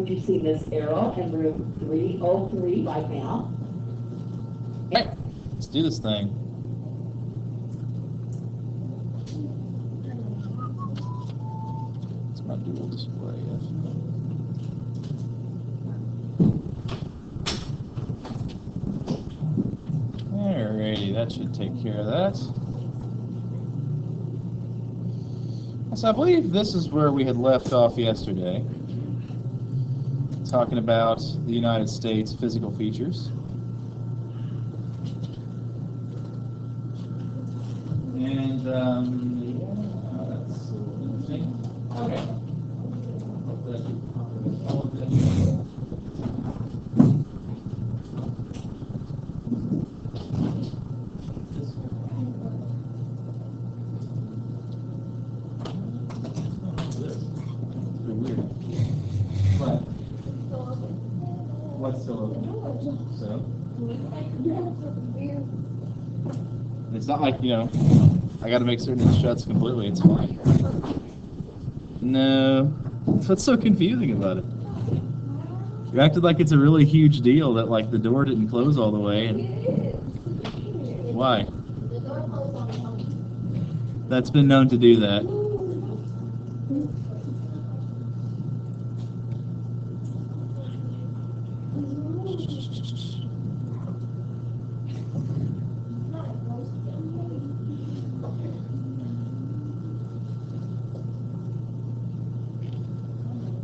would you see Miss Errol in room 303 right now? Hey, let's do this thing. It's my dual display. Alrighty, that should take care of that. So I believe this is where we had left off yesterday, talking about the United States physical features. And, that's a little interesting. Okay. Hopefully that should cover all of this. What's still open? So? It's not like, I gotta make certain it shuts completely, it's fine. No. What's so confusing about it? You acted like it's a really huge deal that, like, the door didn't close all the way. And why? That's been known to do that.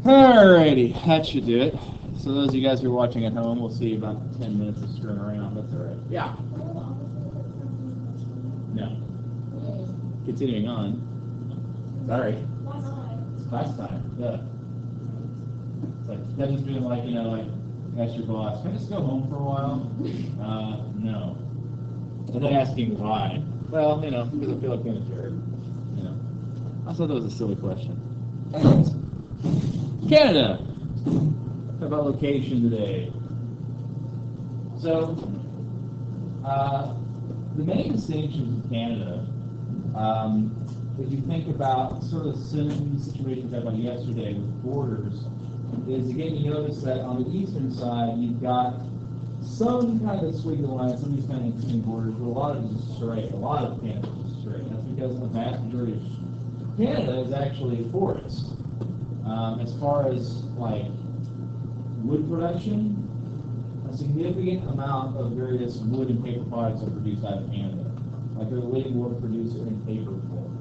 Alrighty, that should do it. So those of you guys who are watching at home, we'll see about 10 minutes of screwing around. That's alright. Yeah. No. Continuing on. Sorry. It's class time. Yeah. It's like Kevin's doing like, like ask your boss, can I just go home for a while? No. And then asking why. Well, because I feel like being a jerk. I thought that was a silly question. Anyways. Canada. Talk about location today. So, the main distinctions of Canada, if you think about sort of similar situations I talked about yesterday with borders, is again you notice that on the eastern side you've got some kind of squiggly lines, some of these kind of interesting borders, but a lot of it is straight. A lot of Canada is straight. That's because the vast majority of Canada is actually forest. As far as like wood production, a significant amount of various wood and paper products are produced out of Canada. Like they're the leading wood producer in paper form,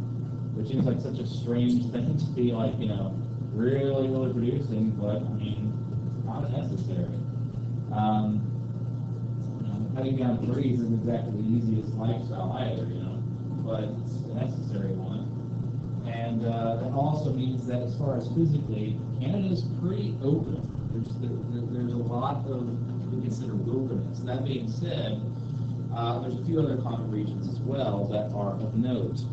which seems like such a strange thing to be like, really, really producing, but I mean, not necessary. Cutting down trees isn't exactly the easiest lifestyle either, but it's a necessary one. And that also means that as far as physically, Canada is pretty open. There's a lot of what we consider wilderness. That being said, there's a few other common regions as well that are of note.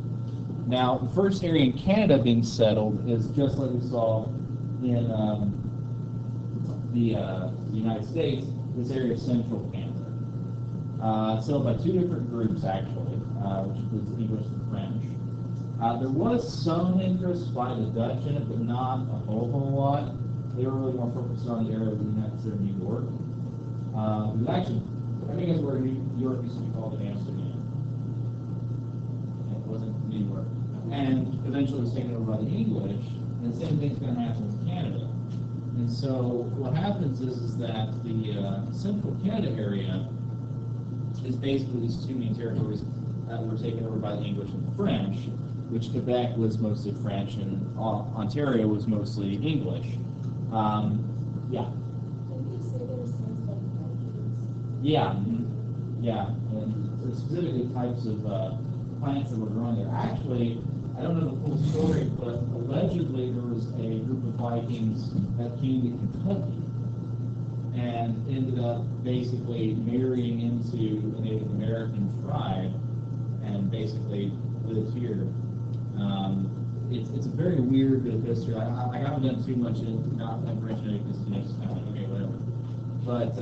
Now, the first area in Canada being settled is just like we saw in the United States, this area of central Canada. Settled by two different groups, actually, which includes English and French. There was some interest by the Dutch in it, but not a whole lot. They were really more focused on the area of the United States of New York. It was actually, I think it's where New York used to be called Amsterdam. It wasn't New York. And eventually it was taken over by the English, and the same thing's going to happen with Canada. And so what happens is that the central Canada area is basically these two main territories that were taken over by the English and the French, which Quebec was mostly French and Ontario was mostly English. Yeah. Yeah. Yeah. And specifically types of plants that were grown there. Actually, I don't know the full story, but allegedly there was a group of Vikings that came to Kentucky and ended up basically marrying into a Native American tribe and basically lived here. It's a very weird bit of history. I haven't done too much in not mentioning this next time. Okay, whatever. But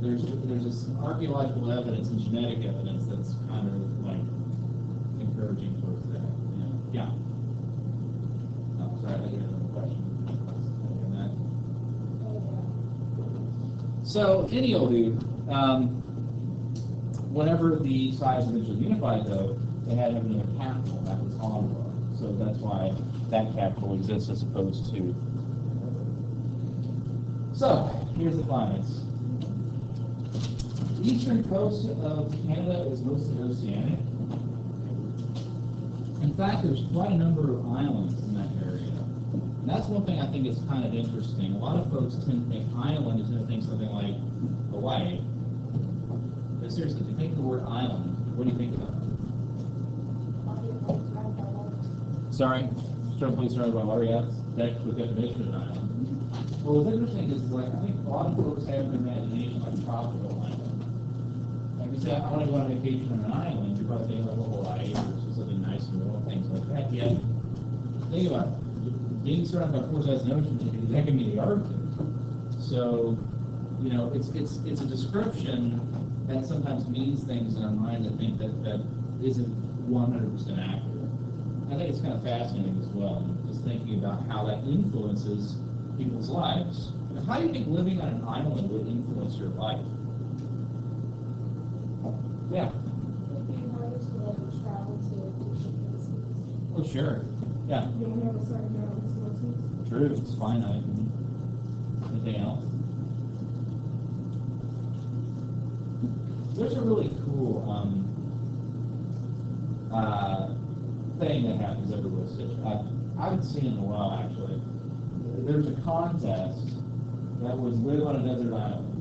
there's this archaeological evidence and genetic evidence that's kind of like encouraging towards that. Yeah. Oh, sorry, I didn't have a question. So, anywho, whenever the tribes eventually unified, though, they had to have another capital. That was Ottawa. So that's why that capital exists as opposed to. So, here's the climates. The eastern coast of Canada is mostly oceanic. In fact, there's quite a number of islands in that area. And that's one thing I think is kind of interesting. A lot of folks tend to think island is going to think something like Hawaii. But seriously, if you think of the word island, what do you think about? Sorry? Certain place surrounded by water, yeah. That's the definition of an island. Well, what's interesting is, like, I think a lot of folks have an imagination like a tropical island. Like you say, I want to go on vacation on an island, you're probably thinking like Hawaii or just something nice and warm, things like that. Yet, think about it. Being surrounded by 4,000 oceans, that can be the Arctic. So, you know, it's a description that sometimes means things in our mind that think that isn't 100% accurate. I think it's kind of fascinating as well, just thinking about how that influences people's lives. Now, how do you think living on an island would influence your life? Yeah. It'd be harder to like travel to different places. Oh, sure. Yeah. You don't have a certain amount of resources. True. It's finite. Anything else? There's a really cool thing that happens every Wisconsin. I haven't seen it in a while, actually. There's a contest that was live on a desert island.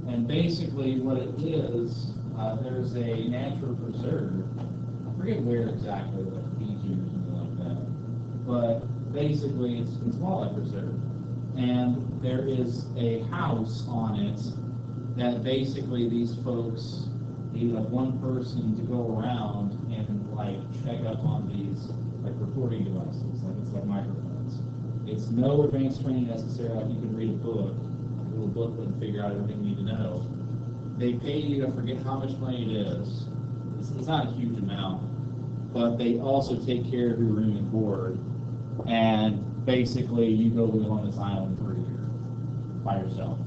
And basically what it is, there's a natural preserve. I forget where exactly, like Fiji or something like that. But basically it's wildlife preserve. And there is a house on it that basically these folks need like one person to go around and like check up on these like recording devices, like it's like microphones. It's no advanced training necessary, like you can read a book, a little booklet and figure out everything you need to know. They pay you, I forget how much money it is. It's not a huge amount, but they also take care of your room and board. And basically you go live on this island for a year by yourself.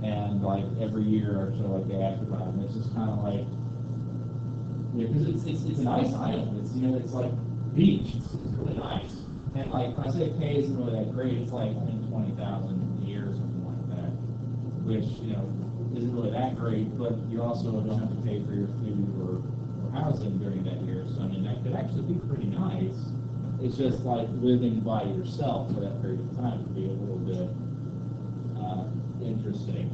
And like every year or so, like they ask about it. And it's just kind of like, because it's a nice island. It's, you know, it's like beach. It's really nice. And like when I say pay isn't really that great, it's like I think $20,000 a year or something like that, which, you know, isn't really that great. But you also don't have to pay for your food or housing during that year. So I mean, that could actually be pretty nice. It's just like living by yourself for that period of time could be a little bit interesting.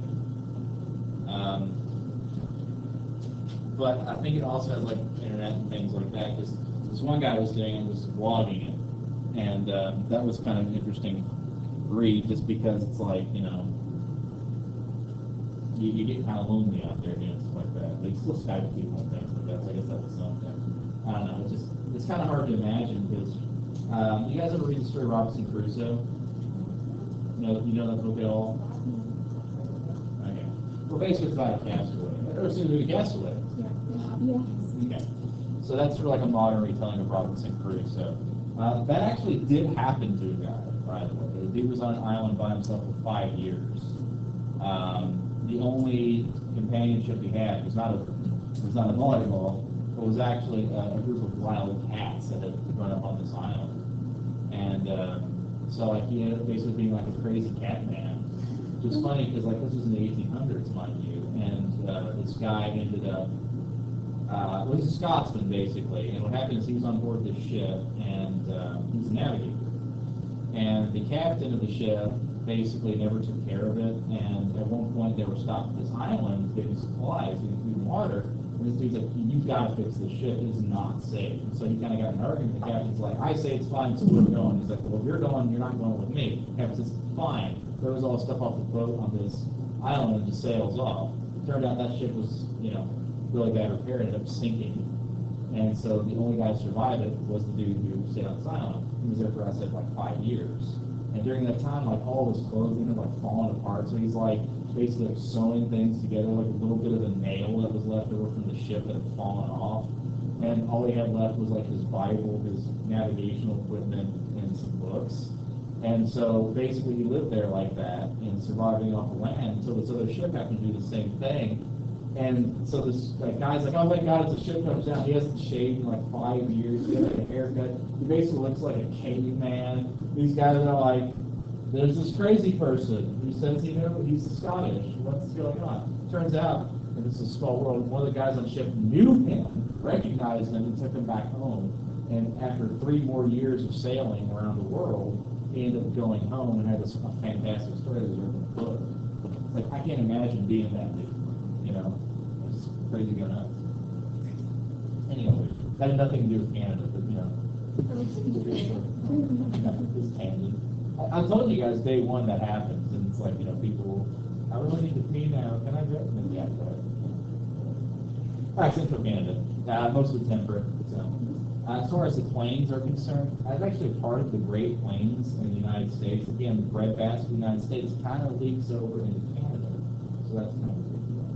But I think it also has like internet and things like that, because this one guy was doing it, was vlogging it, and that was kind of an interesting read, just because it's like, you know, you get kind of lonely out there doing stuff like that. But you still Skype with people and things like that, so I guess that was something. I don't know, it's kind of hard to imagine, because you guys ever read the story of Robinson Crusoe? You know that book at all? Okay. Well, basically it's about a castaway. Ever seen the movie Castaway? Yeah. Okay. So that's sort of like a modern retelling of Robinson Crusoe. That actually did happen to a guy, by the way. The dude was on an island by himself for 5 years. The only companionship he had was not a volleyball, but was actually a group of wild cats that had run up on this island. And so like he ended up basically being like a crazy cat man. Which is funny because like this was in the 1800s, mind you, and this guy ended up, well, he's a Scotsman basically, and what happened is he was on board this ship, and he was a navigator. And the captain of the ship basically never took care of it, and at one point they were stopped at this island getting supplies, getting food and water, and this dude's like, you've got to fix this ship, it's not safe. And so he kind of got in an argument, the captain's like, I say it's fine, so we're going. He's like, well, if you're going, you're not going with me. The captain says, fine. Throws all the stuff off the boat on this island and just sails off. Turned out that ship was, you know, really bad repair, ended up sinking. And so the only guy to survive it was the dude who stayed on this island. He was there for, I said, like 5 years. And during that time, like all his clothing had like fallen apart. So he's like basically like sewing things together, like a little bit of a nail that was left over from the ship that had fallen off. And all he had left was like his Bible, his navigational equipment, and some books. And so basically he lived there like that and surviving off the land until this other ship happened to do the same thing. And so this guy's like, oh my God, as the ship comes down, he hasn't shaved in like 5 years, he has like a haircut, he basically looks like a caveman. These guys are like, there's this crazy person who says he's Scottish, what's going on? Turns out, and this is a small world, one of the guys on the ship knew him, recognized him, and took him back home. And after 3 more years of sailing around the world, he ended up going home and had this fantastic story that was written in a book. Like, I can't imagine being that dude, you know? It's just crazy going nuts. Anyway, that had nothing to do with Canada, but, you know. It's handy. I told you guys day one that happens, and it's like, you know, people, I really need to pee now, can I do it? And yeah, go ahead. All right, Central Canada, mostly temperate. So. As far as the plains are concerned, I'm actually a part of the Great Plains in the United States. Again, the breadbasket of the United States kind of leaks over into Canada, so that's kind of a big deal.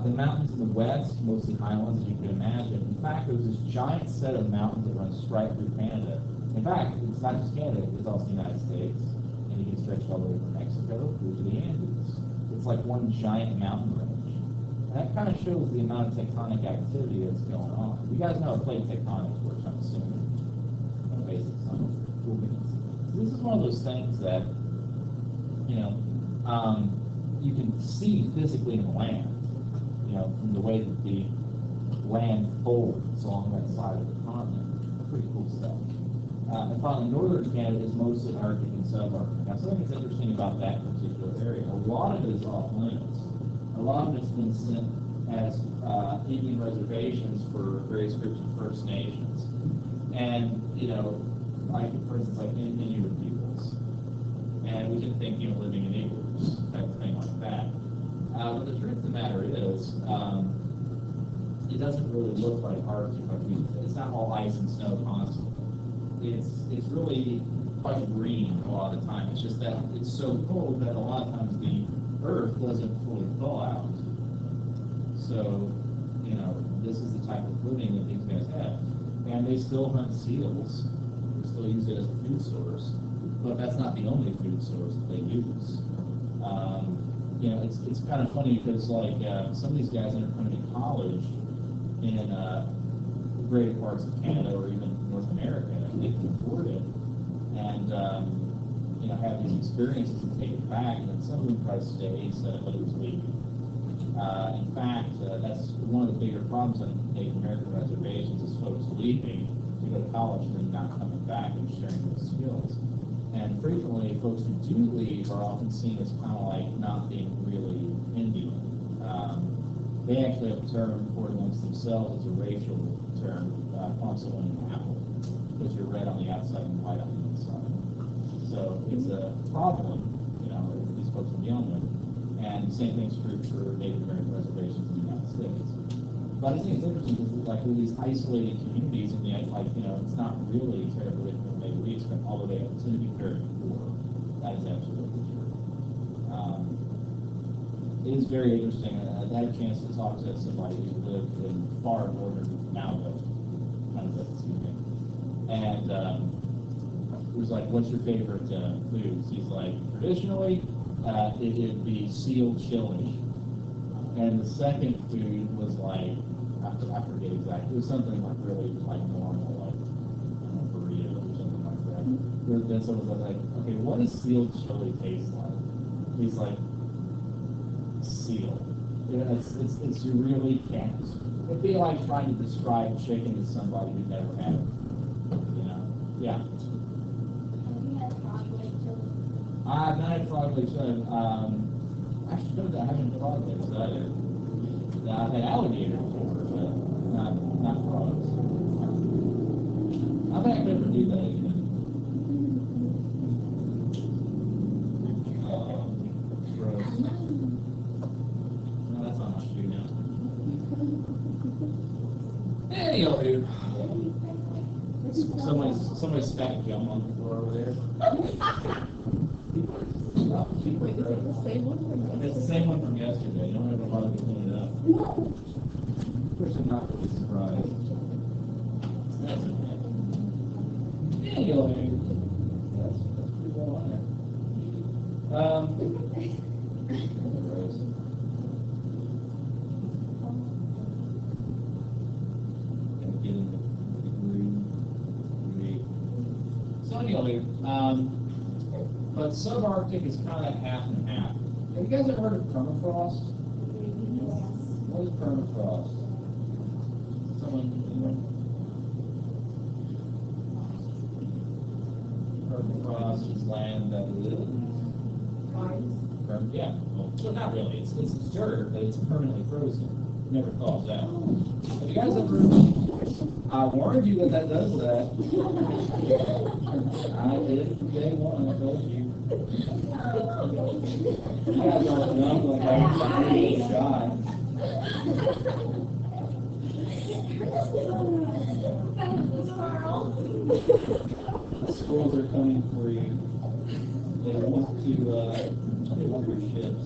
The mountains in the west, mostly highlands, as you can imagine. In fact, there's this giant set of mountains that run straight through Canada. In fact, it's not just Canada, it's also the United States, and you can stretch all the way from Mexico through to the Andes. It's like one giant mountain range. And that kind of shows the amount of tectonic activity that's going on. You guys know how plate tectonics works, I'm assuming. Basics on cool beans. This is one of those things that, you know, you can see physically in the land, you know, from the way that the land folds along that side of the continent. Pretty cool stuff. And finally, northern Canada is mostly Arctic and subarctic. Now, something that's interesting about that particular area, a lot of it is off limits. A lot of it's been sent as Indian reservations for various groups of First Nations. And, you know, like, for instance, like Inuit peoples. And we can think, you know, living in igloos, type of thing like that. But the truth of the matter is, it doesn't really look like Arctic. It's not all ice and snow constantly. It's really quite green a lot of the time. It's just that it's so cold that a lot of times the Earth doesn't fully thaw out. So, you know, this is the type of living that these guys have. And they still hunt seals. They still use it as a food source. But that's not the only food source that they use. You know, it's kind of funny because, like, some of these guys end up coming to college in greater parts of Canada or even North America, and they can afford it. And, you know, have these experiences and take it back, and then some of them try to stay instead of others leaving. In fact, that's one of the bigger problems on Native American reservations is folks leaving to go to college and then not coming back and sharing those skills. And frequently, folks who do leave are often seen as kind of like not being really Indian. They actually have a term for it amongst themselves as a racial term, calling someone an apple, because you're red on the outside and white on the inside. So it's a problem, you know, if these folks are dealing with. And the same thing's true for Native American reservations in the United States. But I think it's interesting because, like, with these isolated communities, and yet, like, you know, it's not really terribly different than we expect, although they tend to be very poor. That is absolutely true. It is very interesting. I had a chance to talk to somebody who lived in far northern Malgo, and he was like, "What's your favorite foods?" He's like, "Traditionally, it'd be seal chili." And the second food was like, I forget exactly. It was something like really like normal, like, I don't know, burrito or something like that. Then someone was like, "Okay, what does seal chili taste like?" He's like, "Seal." You know, it's you really can't. It'd be like trying to describe chicken to somebody who never had it. You know? Yeah. Have you had frog leg chili? I've not had frog leg chili. Actually, I haven't had frog legs either. I've had alligator before, but not frogs. I think I could never do that again. Gross. No, that's not much food now. Anyhow, dude. Somebody spat gum on the floor over there. Wait, is it the same one from It's the same one from yesterday. You don't have to bother to clean it up. Person not to be surprised. That's okay. Anyway, So anyway, but subarctic is kind of half and half. Have you guys ever heard of permafrost? What is permafrost? Someone, anyone? Permafrost is land that is. Yeah, well, not really. It's dirt, but it's permanently frozen. It never thaws out. Have you guys ever? I warned you that does that. I did from day one. I told you. You guys aren't dumb like I was trying to be shy. The squirrels are coming for you. They want your ships.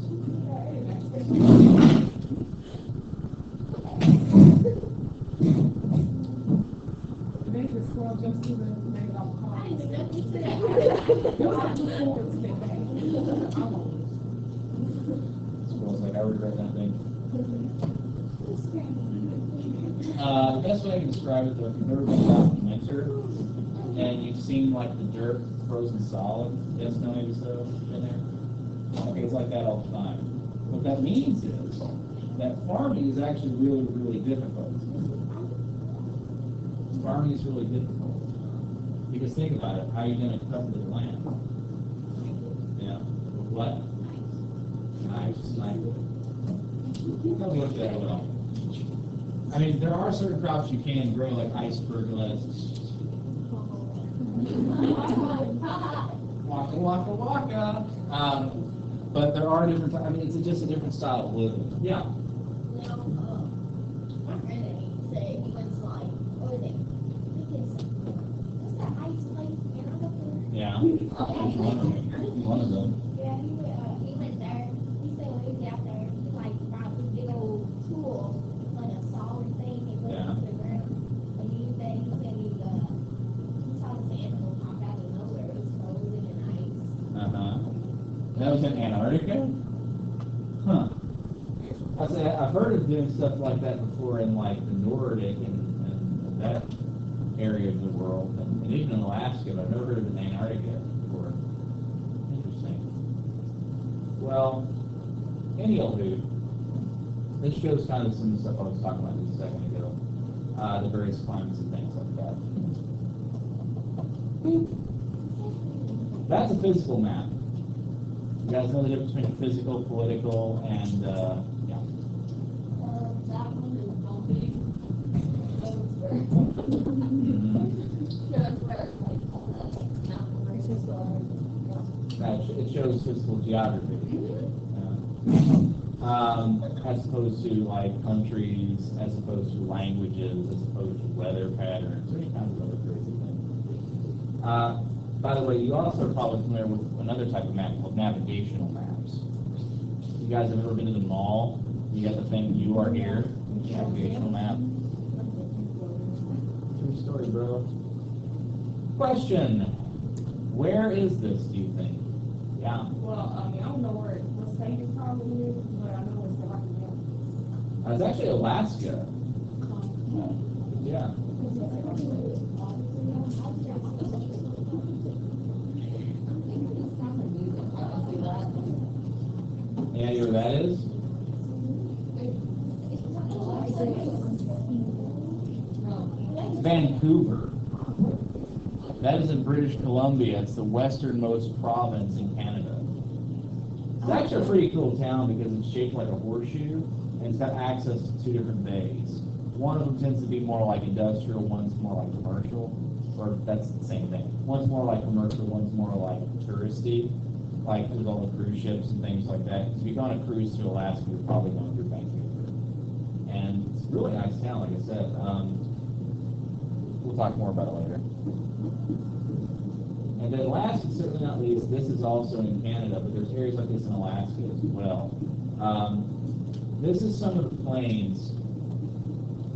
Squirrel's like, I regret nothing. The best way I can describe it, though, if you've ever been out in winter and you've seen like the dirt frozen solid, yes, no, maybe so, in there. Okay, it's like that all the time. What that means is that farming is actually really, really difficult. Farming is really difficult. Because think about it, how are you going to cover the land? Yeah, with what? Knives, it doesn't work that well. I mean, there are certain crops you can grow, like iceberg lettuce. Waka, waka, waka. But there are different, I mean, it's just a different style of living. Yeah. My friend said he went to like, what was it? What's that ice place in Canada? Yeah. One of them. Yeah, he went there. He said when he was out there, he like brought this big old tool, like a solid thing, and put it into the ground. And he said he saw this animal pop out of nowhere. It was frozen in ice. That was in Antarctica? Huh. I've heard of doing stuff like that before in like the Nordic and that area of the world, and even in Alaska, but I've never heard of it in Antarctica before. Interesting. Well, any old dude, this shows kind of some of the stuff I was talking about just a second ago, the various climates and things like that. That's a physical map. You guys know the difference between physical, political, and, yeah. That one is bumpy. It shows physical geography. As opposed to like countries, as opposed to languages, as opposed to weather patterns, or any kind of other crazy thing. By the way, you also are probably familiar with another type of map called navigational maps. You guys have ever been to the mall? You got the thing, you are here, navigational map. True story, bro. Question. Where is this, do you think? Yeah. Well, I mean, I don't know what state it probably is, but I know it's the Rocky Mountains. It's actually Alaska. Yeah. Any idea where that is? Vancouver. That is in British Columbia. It's the westernmost province in Canada. It's actually a pretty cool town because it's shaped like a horseshoe, and it's got access to two different bays. One of them tends to be more like industrial, one's more like commercial, or that's the same thing. One's more like commercial, one's more like touristy, like with all the cruise ships and things like that. If you go on a cruise to Alaska, you're probably going through Vancouver. And it's a really nice town, like I said. We'll talk more about it later. And then last but certainly not least, this is also in Canada, but there's areas like this in Alaska as well. This is some of the plains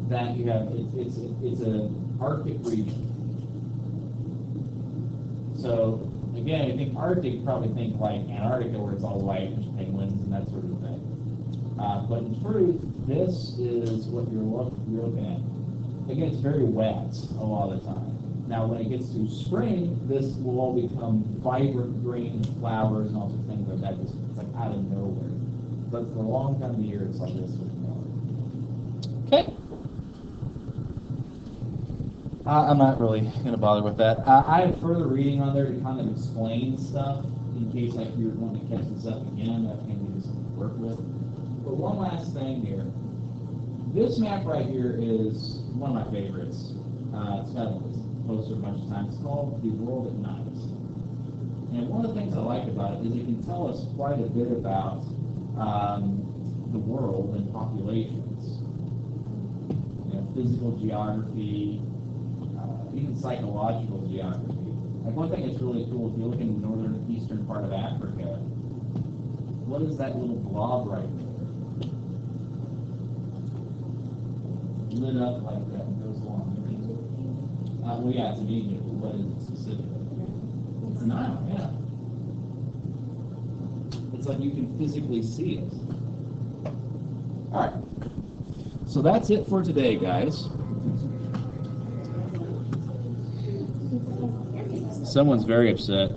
that you have. It's an Arctic region. So Again, you think Arctic, you probably think like Antarctica where it's all white, and penguins and that sort of thing. But in truth, this is what you're looking at. Again, it's very wet a lot of the time. Now, when it gets to spring, this will all become vibrant green flowers and all sorts of things like that. It's like out of nowhere. But for a long time of the year, it's like this with more. Okay. I'm not really going to bother with that. I have further reading on there to kind of explain stuff in case like you're wanting to catch this up again. That can be something to work with. But one last thing here. This map right here is one of my favorites. It's got a poster a bunch of times. It's called The World at Night. And one of the things I like about it is it can tell us quite a bit about the world and populations. You know, physical geography, even psychological geography. Like one thing that's really cool, if you look in the northern eastern part of Africa, what is that little blob right there? Lit up like that and goes along. Well, yeah, it's in Egypt. What is it specifically? It's the Nile, yeah. It's like you can physically see it. All right. So that's it for today, guys. Someone's very upset. I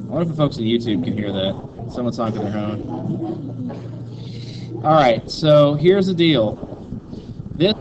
wonder if the folks on YouTube can hear that. Someone's talking to their phone. All right, so here's the deal. This